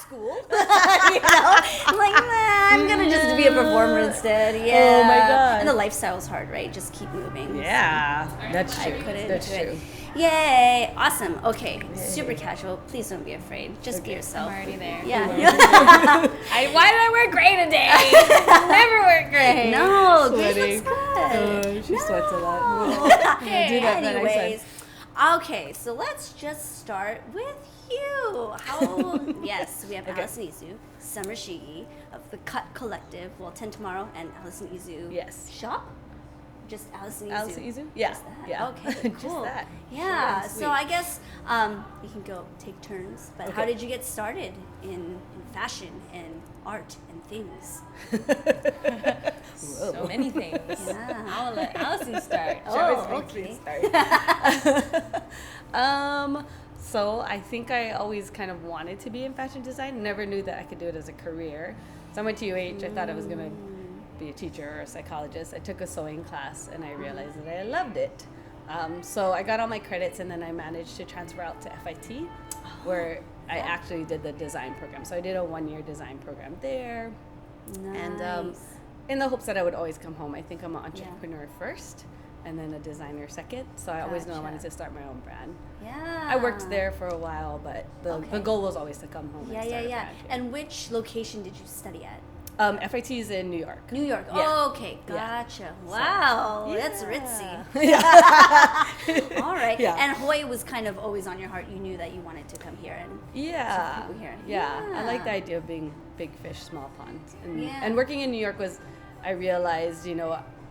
school. I'm like, nah, I'm gonna just be a performer instead. Yeah. Oh my God. And the lifestyle's hard, right? Just keep moving. Yeah, that's I true. couldn't That's do it. true. Yay! Awesome. Okay, Yay. super casual. Please don't be afraid. Just be yourself. I'm already there. Yeah. Why did I wear gray today? Never wear gray. No, this Sweating. looks good. She sweats a lot. Okay, do that when I anyways. Okay, so let's just start with you. Yes, we have Okay. Allison Izu, Summer Shiigi of the Cut Collective, well, 10 tomorrow, and Allison Izu Yes. shop? Just Allison Izu? Allison Izu? Yeah. Just that. Yeah. Okay, Just cool. that. Yeah, Short and so I guess you can go take turns, but how Okay. did you get started in fashion and art and things? So many things. Yeah. I'll let Allison start. She always Oh, makes me okay. start. So I think I always kind of wanted to be in fashion design. Never knew that I could do it as a career. So I went to UH. I thought I was going to be a teacher or a psychologist. I took a sewing class and I realized that I loved it. So I got all my credits and then I managed to transfer out to FIT where I actually did the design program. So I did a 1-year design program there. Nice. And in the hopes that I would always come home. I think I'm an entrepreneur first and then a designer second. So I always knew I Gotcha. wanted to start my own brand. Yeah. I worked there for a while, but the goal was always to come home Yeah, and start a yeah. brand. And which location did you study at? FIT is in New York. New York. Yeah. Oh, okay, Yeah. gotcha. Wow, So, that's yeah. ritzy. All right. Yeah. And Hawaii was kind of always on your heart. You knew that you wanted to come here and Yeah. some people here. Yeah. I like the Yeah. idea of being big fish, small ponds. And, Yeah. and working in New York I realized,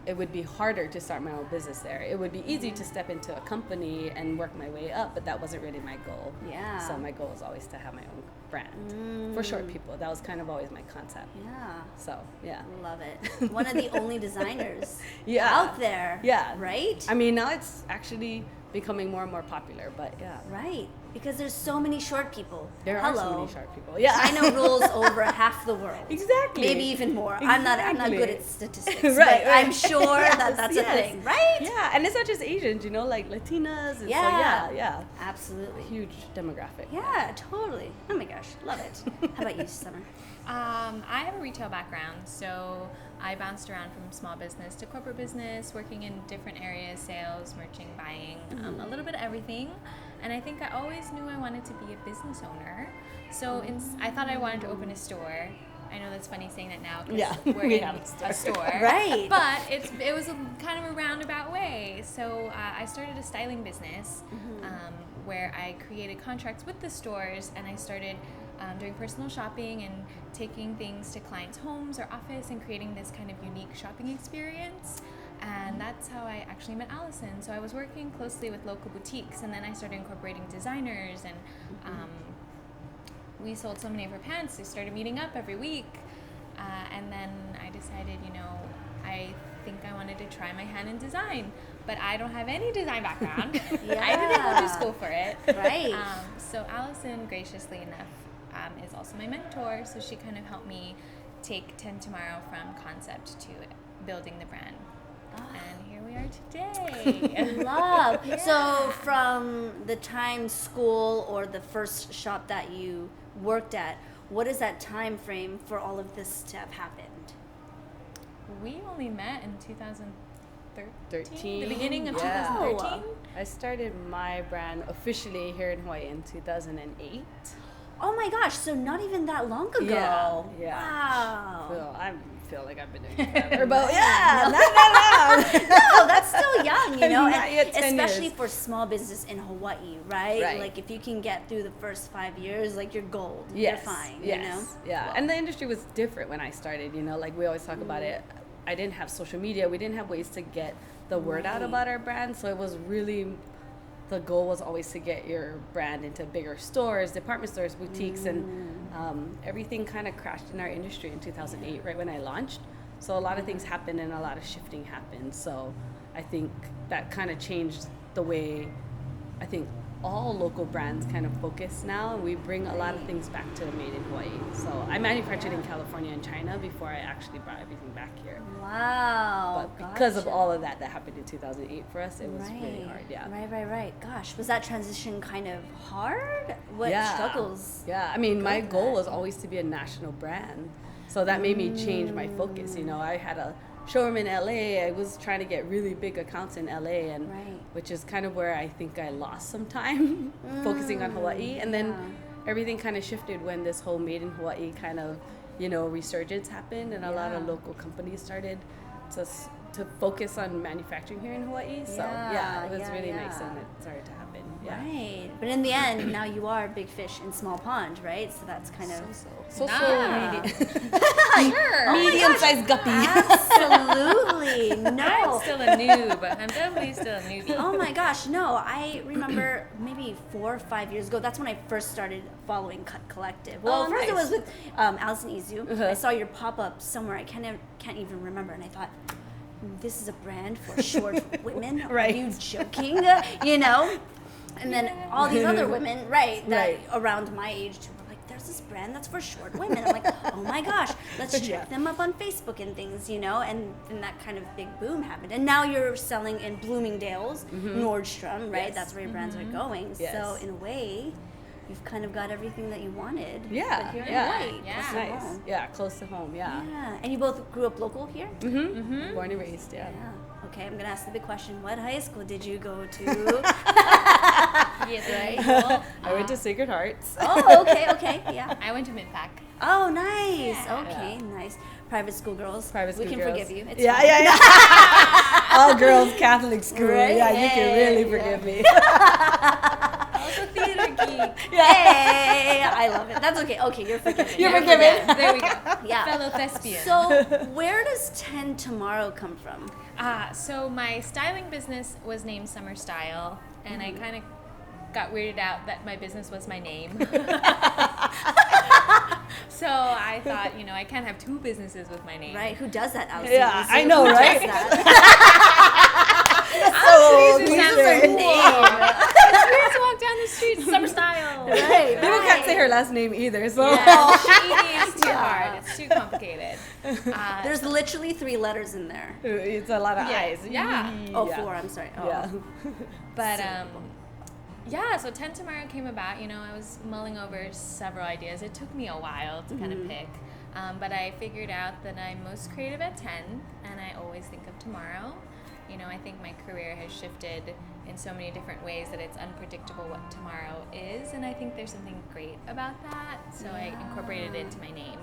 it would be harder to start my own business there. It would be easy to step into a company and work my way up, but that wasn't really my goal. Yeah. So my goal was always to have my own brand for short people. That was kind of always my concept. Yeah. So, yeah. Love it. One of the only designers Yeah. out there. Yeah. Right? I mean, now it's actually becoming more and more popular, but yeah. Right. Because there's so many short people. There Hello. are so many short people. Yeah. China rules over half the world. Exactly. Maybe even more. I'm not Exactly. good at statistics, Right, but I'm sure Yes, that's yes. a thing, right? Yeah, and it's not just Asians, like Latinas. And Yeah. So yeah. Absolutely. Huge demographic. Yeah, totally. Oh my gosh, love it. How about you, Summer? I have a retail background, so I bounced around from small business to corporate business, working in different areas, sales, merching, buying, a little bit of everything. And I think I always knew I wanted to be a business owner. So I thought I wanted to open a store. I know that's funny saying that now because Yeah, we're we in have a store. Right. But it was kind of a roundabout way. So I started a styling business where I created contracts with the stores, and I started doing personal shopping and taking things to clients' homes or office and creating this kind of unique shopping experience. And that's how I actually met Allison. So I was working closely with local boutiques, and then I started incorporating designers, and we sold so many of her pants. They started meeting up every week. And then I decided, I think I wanted to try my hand in design, but I don't have any design background. I didn't go to school for it. Right. So Allison, graciously enough, is also my mentor. So she kind of helped me take 10 Tomorrow from concept to building the brand. And here we are today. Love. Yeah. So from the time school or the first shop that you worked at, what is that time frame for all of this to have happened? We only met in 2013. 13. The beginning of Yeah. 2013. I started my brand officially here in Hawaii in 2008. Oh my gosh, so not even that long ago. Yeah. Wow. So I feel like I've been doing it forever, but yeah, not that long. No, that's still young, I mean, and not yet 10 especially years. for small business in Hawaii, right? Right. Like if you can get through the first 5 years, like you're gold. Yes, You're fine, yes, yeah. Wow. And the industry was different when I started, like we always talk about it. I didn't have social media. We didn't have ways to get the word out Right. about our brand. So it was really, the goal was always to get your brand into bigger stores, department stores, boutiques, and everything kind of crashed in our industry in 2008, right when I launched. So a lot of things happened and a lot of shifting happened. So I think that kind of changed the way I think all local brands kind of focus now, and we bring a lot of things back to Made in Hawaii. So I manufactured in California and China before I actually brought everything back here. Wow. But because of all of that happened in 2008 for us, it was really hard. Right. Gosh, was that transition kind of hard? What struggles? Yeah, I mean, my goal was always to be a national brand. So that made me change my focus. You know, I had a showroom in LA. I was trying to get really big accounts in LA, and which is kind of where I think I lost some time focusing on Hawaii. And then everything kind of shifted when this whole Made in Hawaii kind of, you know, resurgence happened, and a lot of local companies started to focus on manufacturing here in Hawaii. So it was really nice when it started to happen. Right, but in the end, now you are a big fish in small pond, right? So that's kind of medium-sized guppy. Absolutely, no. I'm still a noob. I'm definitely still a newbie. Oh my gosh, no! I remember maybe 4 or 5 years ago. That's when I first started following Cut Collective. Well, first it was with Allison and Summer. I saw your pop up somewhere. I can't even remember, and I thought, this is a brand for short women. Are you joking? You know. And then all these other women, around my age too, were like, there's this brand that's for short women. I'm like, oh my gosh, let's check them up on Facebook and things, you know, and then that kind of big boom happened. And now you're selling in Bloomingdale's, Nordstrom, right? Yes. That's where your brands are going. Yes. So in a way, you've kind of got everything that you wanted. Yeah. But here in Hawaii. Yeah. Nice. Home. Yeah, close to home, Yeah. And you both grew up local here? Born and raised, Okay, I'm going to ask the big question. What high school did you go to? I went to Sacred Hearts. Oh, okay, yeah. I went to Midpack. Oh, nice. Okay, nice. Private school girls. We can forgive you. It's fine. All girls Catholic school. Right? Yeah, you can really forgive me. I was a theater geek. Hey, I love it. That's okay. Okay, you're forgiven. You're forgiven. There we go. Yeah. Fellow thespian. So, where does 10 Tomorrow come from? So my styling business was named Summer Style, and I kind of got weirded out that my business was my name. So I thought, you know, I can't have two businesses with my name. Right? Who does that, Allison? Yeah, I know, right? It's weird to walk down the street, Summer Style. Right. People can't say her last name either, so. Yeah, Shiigi is too hard. It's too complicated. There's literally 3 letters in there. It's a lot of eyes. Yeah. Oh, 4, I'm sorry. Oh. Yeah. But, so 10 Tomorrow came about. You know, I was mulling over several ideas. It took me a while to kind of pick. But I figured out that I'm most creative at 10, and I always think of tomorrow. You know, I think my career has shifted in so many different ways that it's unpredictable what tomorrow is, and I think there's something great about that, so I incorporated it into my name.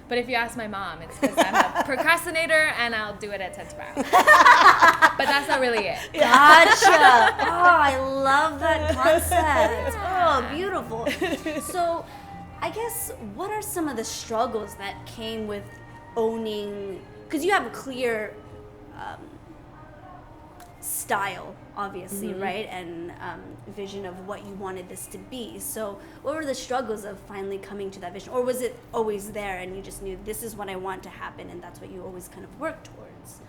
But if you ask my mom, it's because I'm a procrastinator and I'll do it at 10 tomorrow. But that's not really it. Gotcha. Oh, I love that concept. Oh, beautiful. So, I guess, what are some of the struggles that came with owning, because you have a clear style, obviously, right? And vision of what you wanted this to be. So what were the struggles of finally coming to that vision? Or was it always there and you just knew this is what I want to happen and that's what you always kind of worked towards?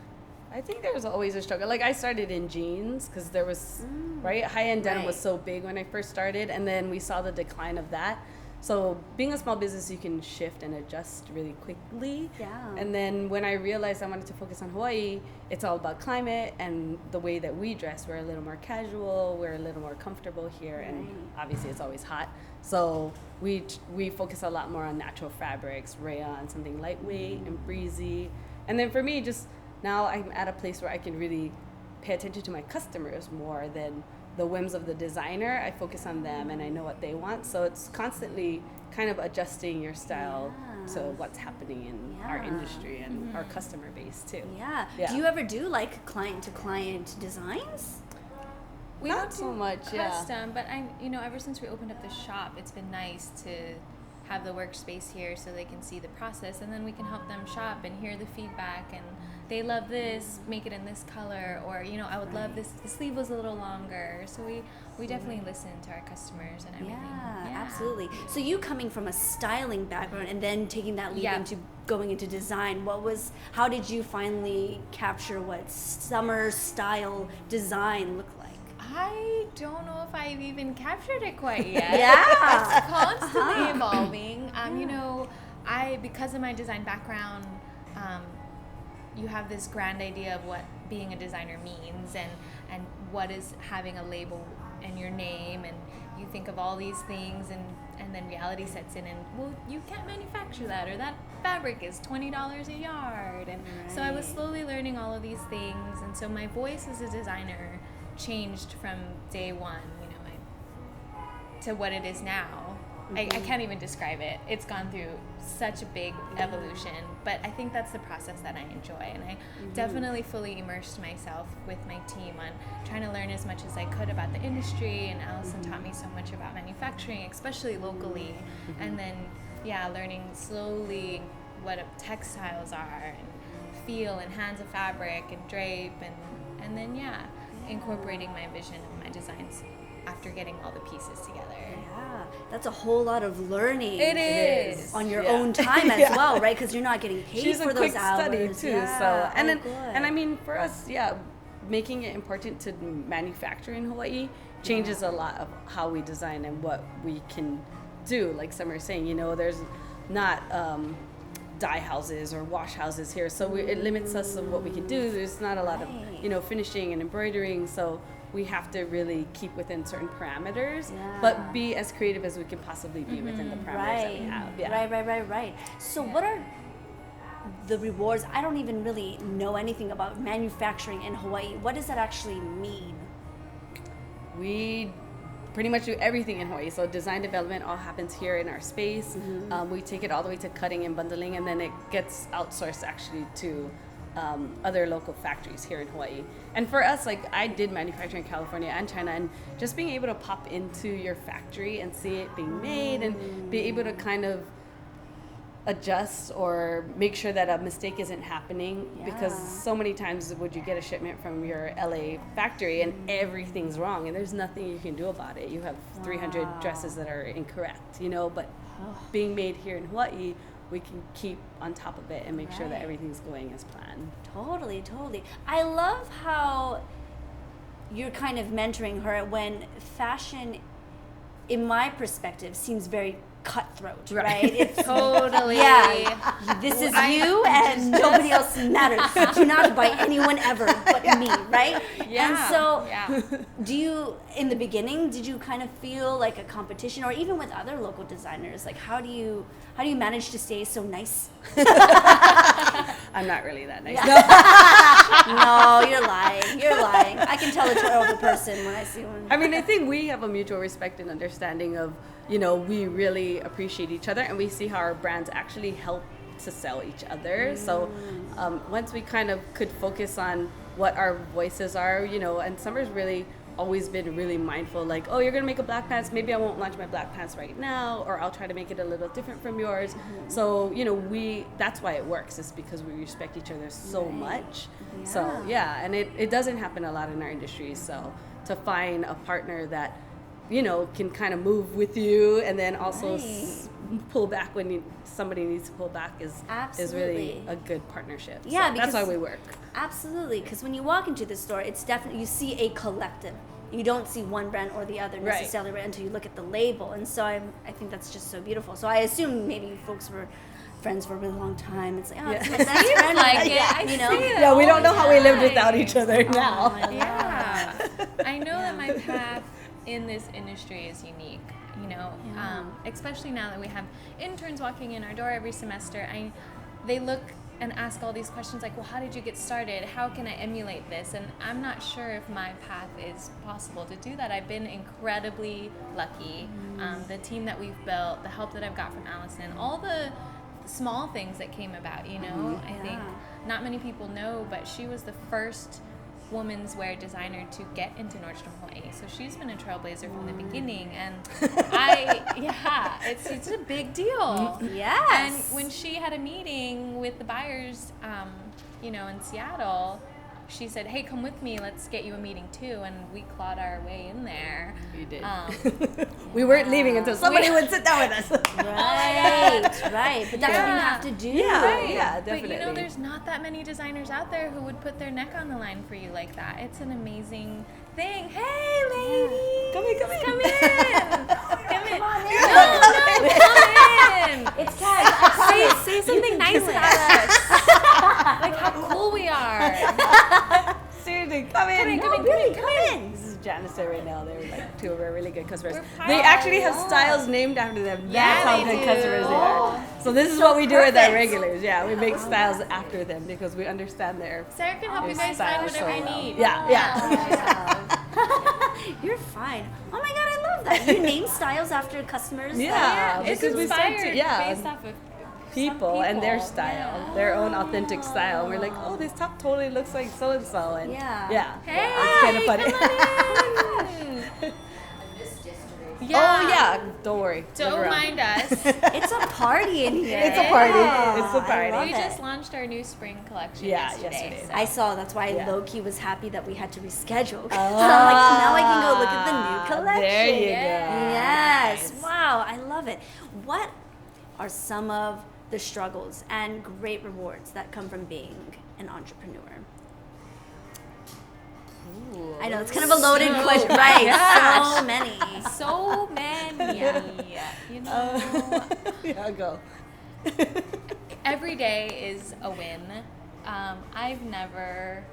I think there was always a struggle. Like I started in jeans because there was, high-end denim was so big when I first started, and then we saw the decline of that. So being a small business, you can shift and adjust really quickly. Yeah. And then when I realized I wanted to focus on Hawaii, it's all about climate and the way that we dress. We're a little more casual. We're a little more comfortable here, and obviously it's always hot. So we focus a lot more on natural fabrics, rayon, something lightweight and breezy. And then for me, just now I'm at a place where I can really pay attention to my customers more than the whims of the designer. I focus on them and I know what they want. So it's constantly kind of adjusting your style to what's happening in our industry and our customer base too. Yeah. Do you ever do like client to client designs? We Not so much, custom, but ever since we opened up the shop, it's been nice to have the workspace here so they can see the process, and then we can help them shop and hear the feedback, and they love this, make it in this color, or I would love this, the sleeve was a little longer. So we definitely listen to our customers and everything. Yeah, absolutely. So you coming from a styling background and then taking that leap into going into design, how did you finally capture what summer style design looked like? I don't know if I've even captured it quite yet. Yeah. It's constantly evolving. You know, because of my design background, you have this grand idea of what being a designer means and what is having a label and your name, and you think of all these things, and then reality sets in, and well, you can't manufacture that, or that fabric is $20 a yard. And so I was slowly learning all of these things, and so my voice as a designer changed from day one, you know, to what it is now. I can't even describe it. It's gone through such a big evolution, but I think that's the process that I enjoy, and I definitely fully immersed myself with my team on trying to learn as much as I could about the industry, and Allison taught me so much about manufacturing, especially locally, and then learning slowly what textiles are, and feel, and hands of fabric, and drape, and then incorporating my vision of my designs after getting all the pieces together. Yeah, that's a whole lot of learning. It is. On your own time as well, right? Because you're not getting paid She's for a those quick hours. study too. Yeah. So and then good. and I mean for us, making it important to manufacture in Hawaii changes a lot of how we design and what we can do. Like Summer is saying, you know, there's not dye houses or wash houses here, so it limits us of what we can do. There's not a lot of, you know, finishing and embroidering, so we have to really keep within certain parameters, but be as creative as we can possibly be within the parameters that we have. Yeah. Right. So what are the rewards? I don't even really know anything about manufacturing in Hawaii. What does that actually mean? We pretty much do everything in Hawaii. So design development all happens here in our space. We take it all the way to cutting and bundling, and then it gets outsourced actually to other local factories here in Hawaii. And for us, like I did manufacturing in California and China, and just being able to pop into your factory and see it being made and be able to kind of adjust or make sure that a mistake isn't happening, because so many times would you get a shipment from your LA factory and everything's wrong and there's nothing you can do about it. You have 300 dresses that are incorrect, you know, but being made here in Hawaii, we can keep on top of it and make sure that everything's going as planned. Totally. I love how you're kind of mentoring her when fashion, in my perspective, seemes very cutthroat, right? It's totally. Yeah, this is you and nobody else matters. Do not buy anyone ever but me, right? Yeah. And so, do you, in the beginning, did you kind of feel like a competition, or even with other local designers? Like, how do you manage to stay so nice? I'm not really that nice. No, you're lying. I can tell a terrible person when I see one. I mean, I think we have a mutual respect and understanding of, you know, we really appreciate each other and we see how our brands actually help to sell each other. So once we kind of could focus on what our voices are, you know, and Summer's really always been really mindful, like, oh, you're gonna make a black pants, maybe I won't launch my black pants right now, or I'll try to make it a little different from yours. So, you know, that's why it works, is because we respect each other so much. So and it doesn't happen a lot in our industry. So to find a partner that, you know, can kind of move with you and then also pull back when somebody needs to pull back is really a good partnership. Yeah, so that's why we work. Absolutely, because when you walk into the store, it's definitely, you see a collective. You don't see one brand or the other necessarily right until you look at the label. And so I think that's just so beautiful. So I assume maybe folks were friends for a really long time. It's like, oh, it's my best friend. Like we don't know how we lived without each other now. I know that my path in this industry is unique, you know, especially now that we have interns walking in our door every semester. They look and ask all these questions like, well, how did you get started? How can I emulate this? And I'm not sure if my path is possible to do that. I've been incredibly lucky. The team that we've built, the help that I've got from Allison, all the small things that came about, you know. I think not many people know, but she was the first women's wear designer to get into Nordstrom Hawaii. So she's been a trailblazer from the beginning, and it's a big deal. Yes. And when she had a meeting with the buyers, you know, in Seattle, she said, hey, come with me, let's get you a meeting too. And we clawed our way in there. You did. We weren't leaving until somebody would sit down with us. Right. That's right. But that's what you have to do. Yeah, Right. yeah, But definitely. there's not that many designers out there who would put their neck on the line for you like that. It's an amazing thing. Hey, ladies! Come in. Come in! Come in! Come on in. No, come in! It's Kat. Say something nice about us. Like how cool we are. Seriously, come in. Come in. This is Janice right now. They're like two of our really good customers. We're They actually have proud. styles named after them. Yeah, That's how they good do. customers they are. So this is So what we do with our perfect. regulars. Yeah, we make styles after them because we understand their. Sarah can help you Their guys find style whatever so you well. need. Yeah. You're fine. Oh my god, I love that. You name styles after customers. Yeah, It's because we start inspired to- yeah. based off of People and their people. style, their own authentic style. And we're like, oh, this top totally looks like so and so, and Yeah. Hey, it's kind of funny. come on in. Oh yeah, don't worry. Look Don't around. mind us. It's a party in here. It's a party. Yeah, It's a I party. love We it. just launched our new spring collection Yeah, yesterday. yesterday. so- I saw. That's why Yeah. low-key was happy that we had to reschedule. So I'm like, now I can go look at the new collection. There you Yes. go. Wow, I love it. What are some of the struggles and great rewards that come from being an entrepreneur? Ooh. I know it's kind of a loaded So question, right? gosh. So many. So many. You know, Yeah, go. every day is a win. I've never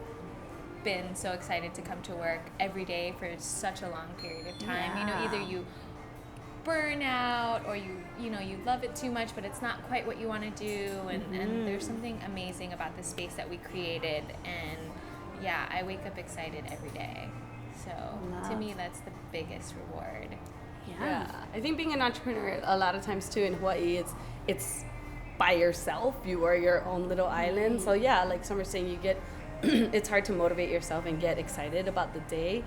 been so excited to come to work every day for such a long period of time. You know, Yeah. either you burn out or you love it too much, but it's not quite what you want to do. And there's something amazing about the space that we created. And yeah, I wake up excited every day. So to Love. me, that's the biggest reward. Yeah, I think being an entrepreneur a lot of times too in Hawaii, it's by yourself. You are your own little island. So yeah, like Summer's saying, you get it's hard to motivate yourself and get excited about the day.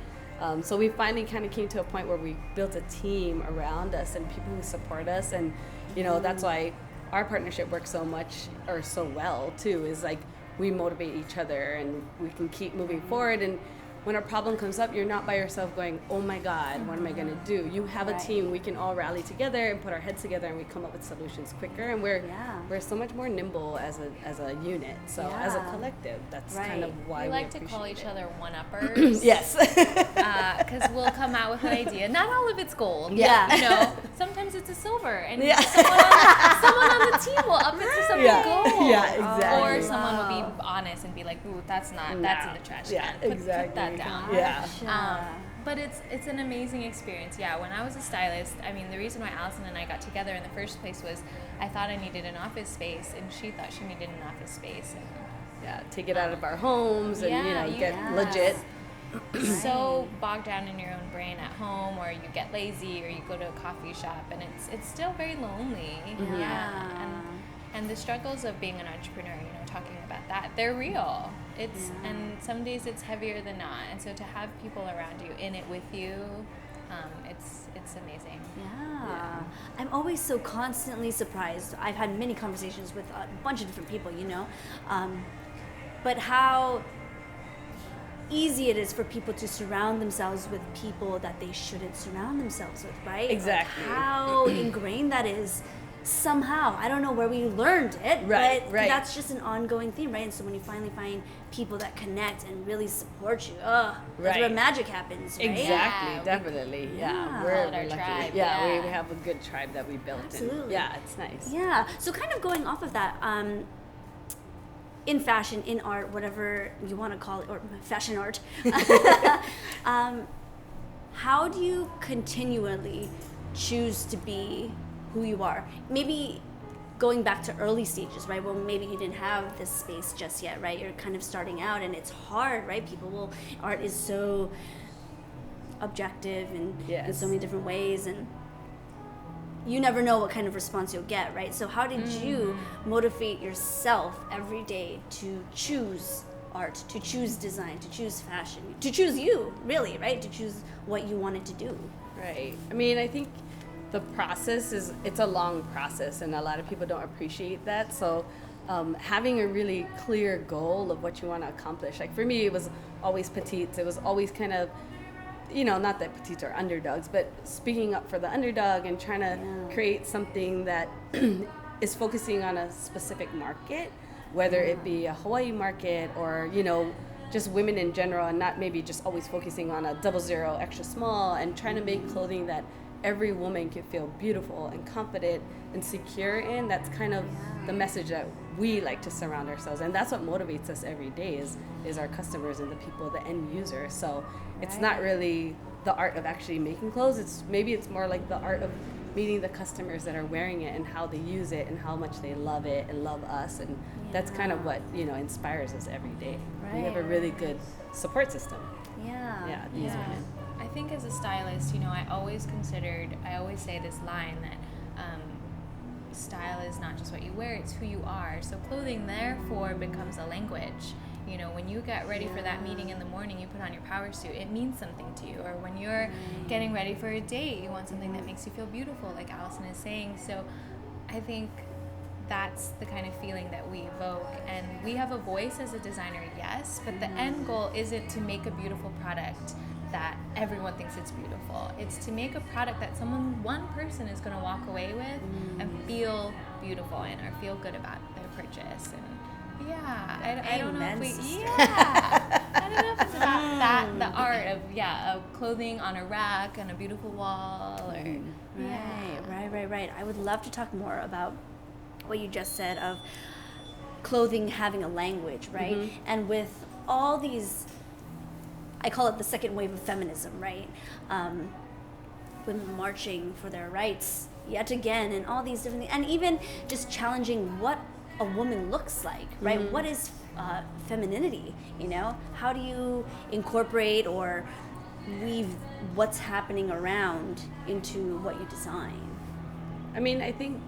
So we finally kind of came to a point where we built a team around us and people who support us, and you know that's why our partnership works so well too. Is like we motivate each other and we can keep moving forward. And when a problem comes up, you're not by yourself going, oh my God, what am I going to do? You have a Right. team. We can all rally together and put our heads together and we come up with solutions quicker. And we're so much more nimble as a unit. So as a Yeah. collective, that's Right. kind of why We we like to call appreciate each it. other one-uppers. Yes. Because we'll come out with an idea. Not all of it's gold. Yeah. You know, sometimes it's a silver. And Yeah. someone on the team will up it to something Yeah. gold. Yeah, exactly. Or someone will Wow. be honest and be like, ooh, that's in the trash Yeah, can. Put exactly. that down. Yeah. But it's an amazing experience. Yeah, when I was a stylist, I mean, the reason why Allison and I got together in the first place was I thought I needed an office space, and she thought she needed an office space. And Yeah, take it out of our homes and Yeah, get yes. legit. so bogged down in your own brain at home, or you get lazy, or you go to a coffee shop, and it's still very lonely. Yeah. And the struggles of being an entrepreneur, you know, talking about that, they're real. And some days it's heavier than not, and so to have people around you in it with you, it's amazing. Yeah. I'm always so constantly surprised. I've had many conversations with a bunch of different people, you know, but how easy it is for people to surround themselves with people that they shouldn't surround themselves with, right? Exactly. Like how ingrained that is somehow. I don't know where we learned it, Right, but right. that's just an ongoing theme, right? And so when you finally find people that connect and really support you, that's where Right. magic happens, right? Exactly, Yeah, we- definitely. Yeah. Yeah, Call it our lucky. tribe, Yeah, yeah. we have a good tribe that we built. Absolutely. And yeah, it's nice. Yeah. So kind of going off of that, in fashion, in art, whatever you want to call it, or fashion art, how do you continually choose to be who you are? Maybe going back to early stages, right? Well, maybe you didn't have this space just yet, right? You're kind of starting out and it's hard, right? Art is so objective and in Yes. so many different ways, and you never know what kind of response you'll get, right? So how did you motivate yourself every day to choose art, to choose design, to choose fashion, to choose you, really, right? To choose what you wanted to do. Right. I mean, I think the process it's a long process, and a lot of people don't appreciate that. So having a really clear goal of what you want to accomplish. Like for me, it was always petites. It was always kind of, not that petites are underdogs, but speaking up for the underdog and trying to create something that is focusing on a specific market, whether it be a Hawaii market or, you know, just women in general, and not maybe just always focusing on a 00 extra small, and trying to make clothing that every woman can feel beautiful and confident and secure in. That's kind of the message that we like to surround ourselves, and that's what motivates us every day is our customers and the people, the end user. So it's not really the art of actually making clothes. It's more like the art of meeting the customers that are wearing it and how they use it and how much they love it and love us, and that's kind of what, you know, inspires us every day. We have a really good support system. These women. I think as a stylist, you know, I always say this line that style is not just what you wear, it's who you are. So clothing therefore becomes a language. You know, when you get ready for that meeting in the morning, you put on your power suit, it means something to you. Or when you're getting ready for a date, you want something that makes you feel beautiful, like Allison is saying. So I think that's the kind of feeling that we evoke. And we have a voice as a designer, yes, but the end goal isn't to make a beautiful product that everyone thinks it's beautiful. It's to make a product that one person is going to walk away with and feel beautiful in, or feel good about their purchase. And I don't know if it's about that, the art of clothing on a rack and a beautiful wall. Or, Right. I would love to talk more about what you just said of clothing having a language, right? And with all these, I call it the second wave of feminism, right? Women marching for their rights yet again, and all these different things, and even just challenging what a woman looks like, right? What is femininity, you know? How do you incorporate or weave what's happening around into what you design? I mean, I think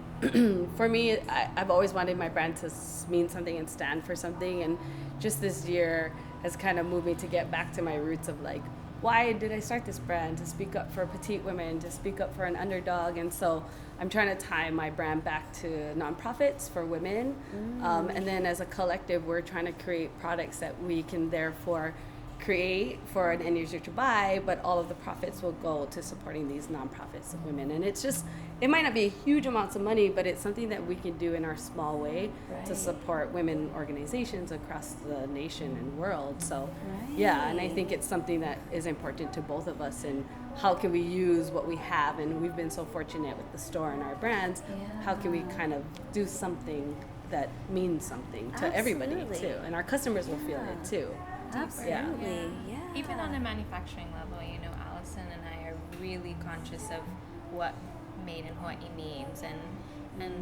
for me, I've always wanted my brand to mean something and stand for something, and just this year has kind of moved me to get back to my roots of like, why did I start this brand? To speak up for petite women, to speak up for an underdog. And so I'm trying to tie my brand back to nonprofits for women. And then as a collective, we're trying to create products that we can therefore create for an end user to buy, but all of the profits will go to supporting these nonprofits of women. And it's just, it might not be huge amounts of money, but it's something that we can do in our small way to support women organizations across the nation and world. So and I think it's something that is important to both of us, and how can we use what we have, and we've been so fortunate with the store and our brands, how can we kind of do something that means something to everybody too, and our customers will feel it too. Absolutely, yeah. Even on a manufacturing level, you know, Allison and I are really conscious of what made in Hawaii means, and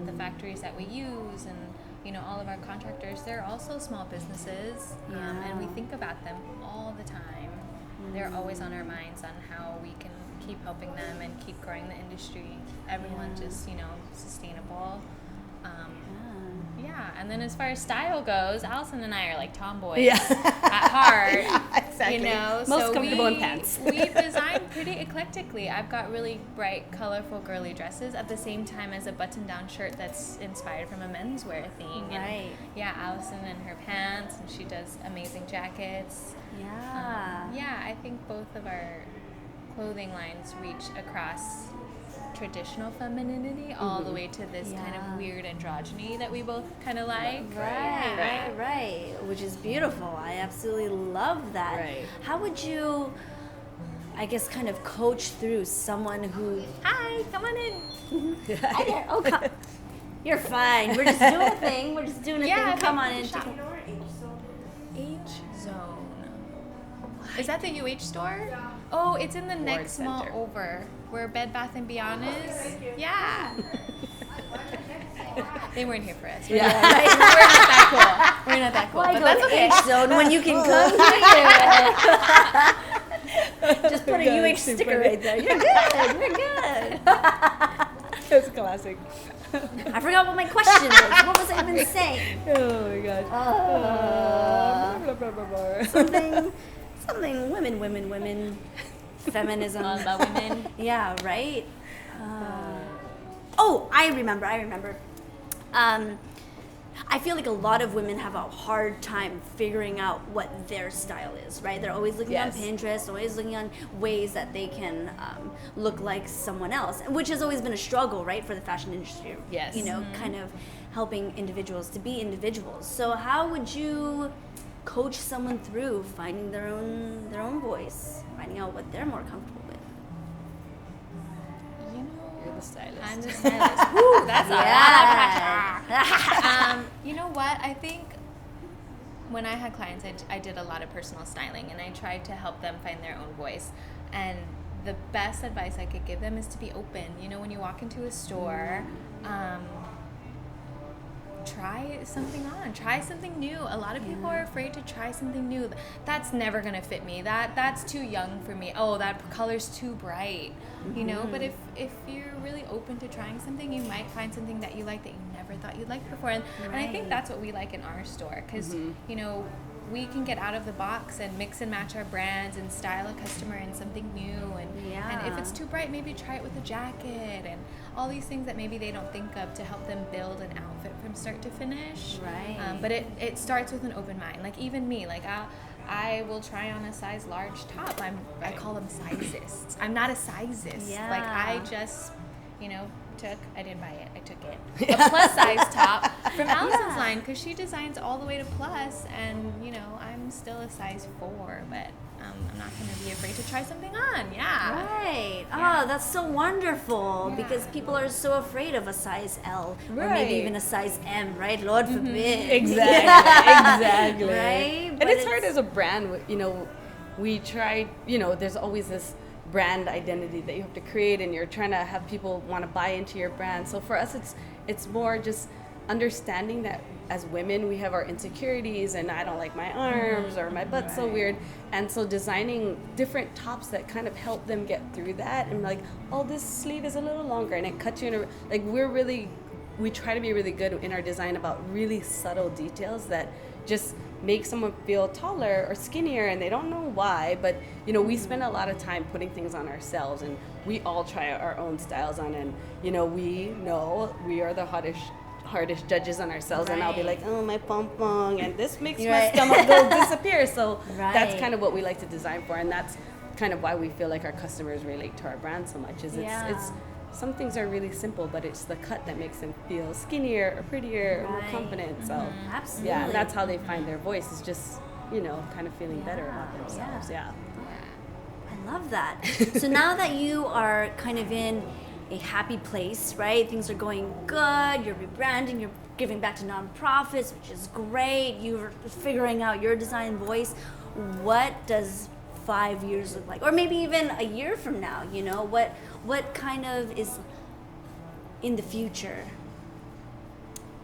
the factories that we use, and, you know, all of our contractors, they're also small businesses, and we think about them all the time. They're always on our minds on how we can keep helping them and keep growing the industry. Everyone just, you know, sustainable. And then as far as style goes, Allison and I are like tomboys at heart. Exactly. You know, most comfortable in pants. We design pretty eclectically. I've got really bright, colorful, girly dresses at the same time as a button-down shirt that's inspired from a menswear theme. Right. And, Allison and her pants, and she does amazing jackets. I think both of our clothing lines reach across traditional femininity all the way to this kind of weird androgyny that we both kind of like. Right. Which is beautiful. I absolutely love that. Right. How would you, I guess, kind of coach through someone who... Hi, come on in. Hi there. Oh, come. You're fine. We're just doing a thing. Come on in. H-Zone. Is that the UH store? Yeah. Oh, it's in the next mall over, where Bed Bath & Beyond is. Yeah. They weren't here for us. We're not that cool. But that's okay. H-Zone when you can come here. Just put a UH sticker right there. You're good. It's a classic. I forgot what my question was. What was I even saying? Oh my gosh. Something women, feminism. All about women. Yeah, right? I remember. I feel like a lot of women have a hard time figuring out what their style is, right? They're always looking on Pinterest, always looking on ways that they can look like someone else, which has always been a struggle, right, for the fashion industry. Yes. You know, kind of helping individuals to be individuals. So how would you coach someone through finding their own voice, finding out what they're more comfortable with? You're the stylist. I'm the stylist. Woo, that's a lot of pressure. You know what? I think when I had clients, I did a lot of personal styling, and I tried to help them find their own voice. And the best advice I could give them is to be open. You know, when you walk into a store, try something on, try something new. A lot of people are afraid to try something new. That's never gonna fit me. That's too young for me. Oh, that color's too bright. You know, but if you're really open to trying something, you might find something that you like that you never thought you'd like before. And I think that's what we like in our store, because you know, we can get out of the box and mix and match our brands and style a customer in something new. And if it's too bright, maybe try it with a jacket and all these things that maybe they don't think of to help them build an outfit from start to finish. Right. But it starts with an open mind. Like even me, like I will try on a size large top. I call them sizeists. I'm not a sizist. Yeah. Like I just, you know, I didn't buy it, I took it. A plus size top from Allison's line, because she designs all the way to plus, and you know, I'm still a size 4, but I'm not going to be afraid to try something on. Yeah. Right. Yeah. Oh, that's so wonderful, because people are so afraid of a size L or maybe even a size M, right? Lord forbid. Exactly. Right? And it's hard as a brand, you know, we try, you know, there's always this brand identity that you have to create, and you're trying to have people want to buy into your brand. So for us, it's more just understanding that as women we have our insecurities, and I don't like my arms or my butt's so weird, and so designing different tops that kind of help them get through that, and like, oh, this sleeve is a little longer, and it cuts you in a, like, we try to be really good in our design about really subtle details that just make someone feel taller or skinnier, and they don't know why, but you know, we spend a lot of time putting things on ourselves, and we all try our own styles on, and you know we are the hardest judges on ourselves, and I'll be like, oh, my pom-pom, and this makes my stomach go disappear. So that's kind of what we like to design for, and that's kind of why we feel like our customers relate to our brand so much, is it's some things are really simple, but it's the cut that makes them feel skinnier or prettier or more confident. So absolutely, yeah, that's how they find their voice, is just, you know, kind of feeling better about themselves. I love that. So now that you are kind of in a happy place, right? Things are going good, you're rebranding, you're giving back to nonprofits, which is great. You're figuring out your design voice. What does 5 years look like? Or maybe even a year from now, you know? What kind of is in the future?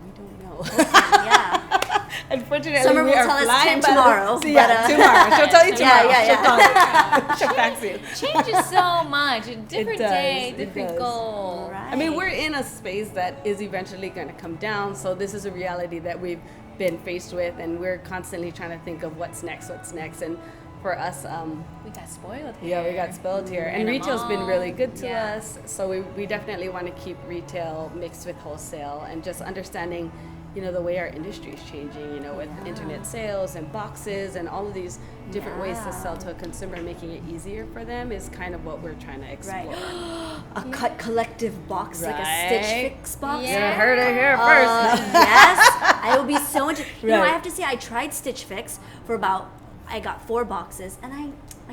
We don't know. Yeah. Unfortunately, Summer will tell us tomorrow. So tomorrow. She'll tell you tomorrow. She'll fax you. Changes so much. A different day, different goal. Right. I mean, we're in a space that is eventually going to come down. So this is a reality that we've been faced with, and we're constantly trying to think of what's next. And for us, we got spoiled here. Yeah, we got spoiled here. And retail's been really good to Yeah. us. So we definitely want to keep retail mixed with wholesale, and just understanding, you know, the way our industry is changing, you know, with internet sales and boxes and all of these different ways to sell to a consumer, making it easier for them is kind of what we're trying to explore. A cut collective box, like a Stitch Fix box. Yeah. You heard it here first. Yes, I will be so interested. You know, I have to say, I tried Stitch Fix for I got 4 boxes, and I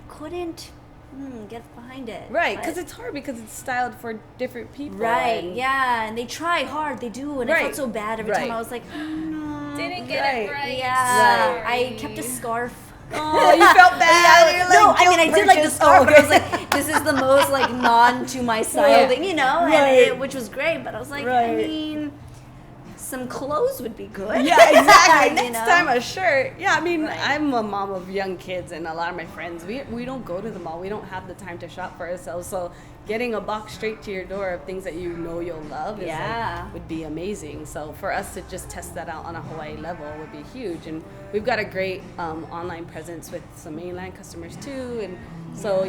couldn't get behind it. Right, because it's hard, because it's styled for different people. Right, and and they try hard, they do, and I felt so bad every time. I was like, no. Didn't get it right. Yeah, I kept a scarf. Oh, you felt bad. You're like, no, I mean, I did like the scarf, but I was okay. like, this is the most like non to my style thing, you know, and which was great. But I was like, I mean, some clothes would be good. Yeah, exactly. You Next know? time a shirt. Yeah, I mean, I'm a mom of young kids, and a lot of my friends, we don't go to the mall. We don't have the time to shop for ourselves. So getting a box straight to your door of things that you know you'll love is would be amazing. So for us to just test that out on a Hawaii level would be huge. And we've got a great online presence with some mainland customers too. And so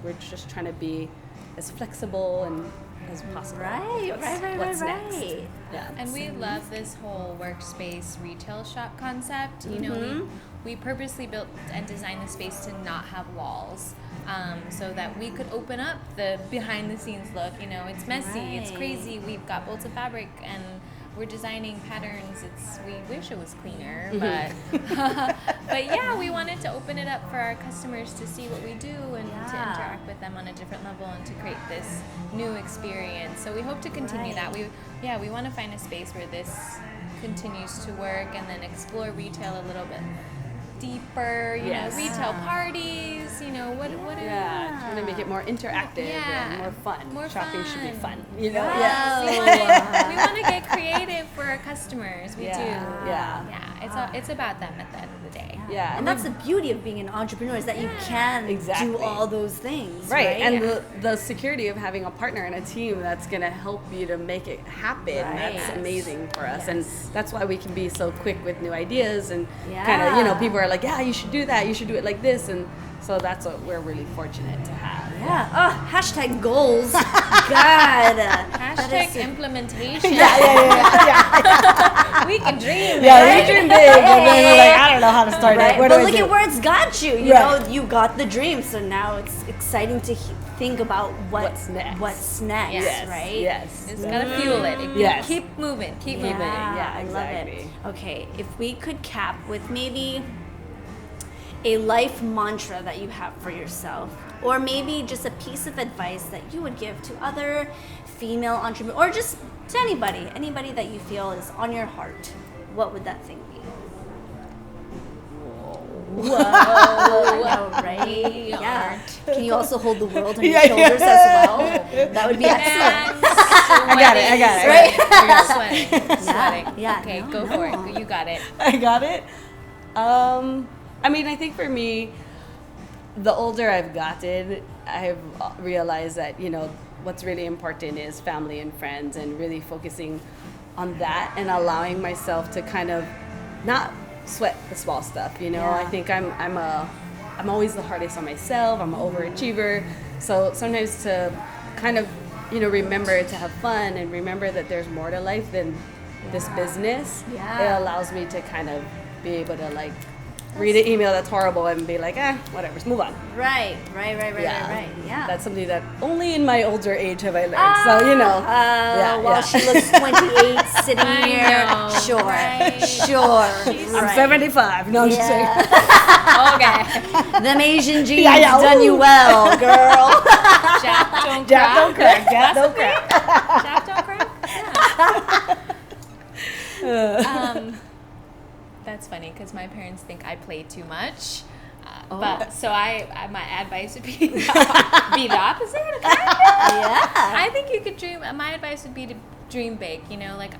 we're just trying to be as flexible and as possible. Right. What's next? Yeah. And we love this whole workspace retail shop concept. You know, we purposely built and designed the space to not have walls, so that we could open up the behind the scenes look. You know, it's messy, it's crazy. We've got bolts of fabric and we're designing patterns. We wish it was cleaner, but but yeah, we wanted to open it up for our customers to see what we do and to interact with them on a different level and to create this new experience. So we hope to continue that. We want to find a space where this continues to work and then explore retail a little bit deeper, you know, retail parties, you know, what trying to make it more interactive and more fun. Shopping should be fun, you know. We want to get creative for our customers. We do. It's about them at the end of the day. And that's the beauty of being an entrepreneur, is that you can do all those things, right? And the security of having a partner and a team that's going to help you to make it happen. That's amazing for us, and that's why we can be so quick with new ideas and kind of, you know, people are like, yeah, you should do that, you should do it like this, and so that's what we're really fortunate to have. Hashtag goals. God. Hashtag implementation. Yeah. We can dream. We dream big, and then we're like, I don't know how to start it. But look at where it's got you. You know, you got the dream, so now it's exciting to think about what's next. Right? Yes. It's gotta fuel it. Keep moving. Keep moving. I love it. Okay, if we could cap with maybe a life mantra that you have for yourself, or maybe just a piece of advice that you would give to other female entrepreneurs, or just to anybody that you feel is on your heart, what would that thing be? Whoa. I know, right? Yeah. Can you also hold the world on your shoulders as well? That would be excellent. I got it. Right? You're sweating. Okay, go for it. You got it. I got it. I mean, I think for me, the older I've gotten, I've realized that, you know, what's really important is family and friends, and really focusing on that and allowing myself to kind of not sweat the small stuff, you know. I think I'm always the hardest on myself. I'm an overachiever. So sometimes to kind of, you know, remember to have fun and remember that there's more to life than this business. It allows me to kind of be able to, like, read an email that's horrible and be like, whatever, just move on. Right. Yeah. That's something that only in my older age have I learned. So, you know. While she looks 28 sitting here. Sure. Right. Sure. I'm 75. No, I'm just saying. Okay. Them Asian genes done you well, girl. Jap don't crack. Jap don't crack. Jap don't crack? Yeah. That's funny because my parents think I play too much. But so my advice would be the opposite. Kind of. I think you could dream. My advice would be to dream big. You know, like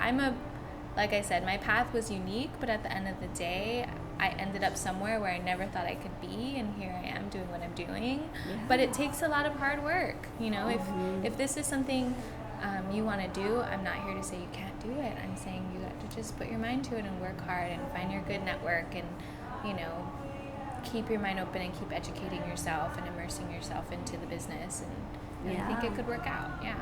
like I said, my path was unique, but at the end of the day, I ended up somewhere where I never thought I could be, and here I am doing what I'm doing. But it takes a lot of hard work. You know, if this is something you want to do, I'm not here to say you can't do it. I'm saying you have to just put your mind to it and work hard and find your good network and, you know, keep your mind open and keep educating yourself and immersing yourself into the business. And I think it could work out. Yeah.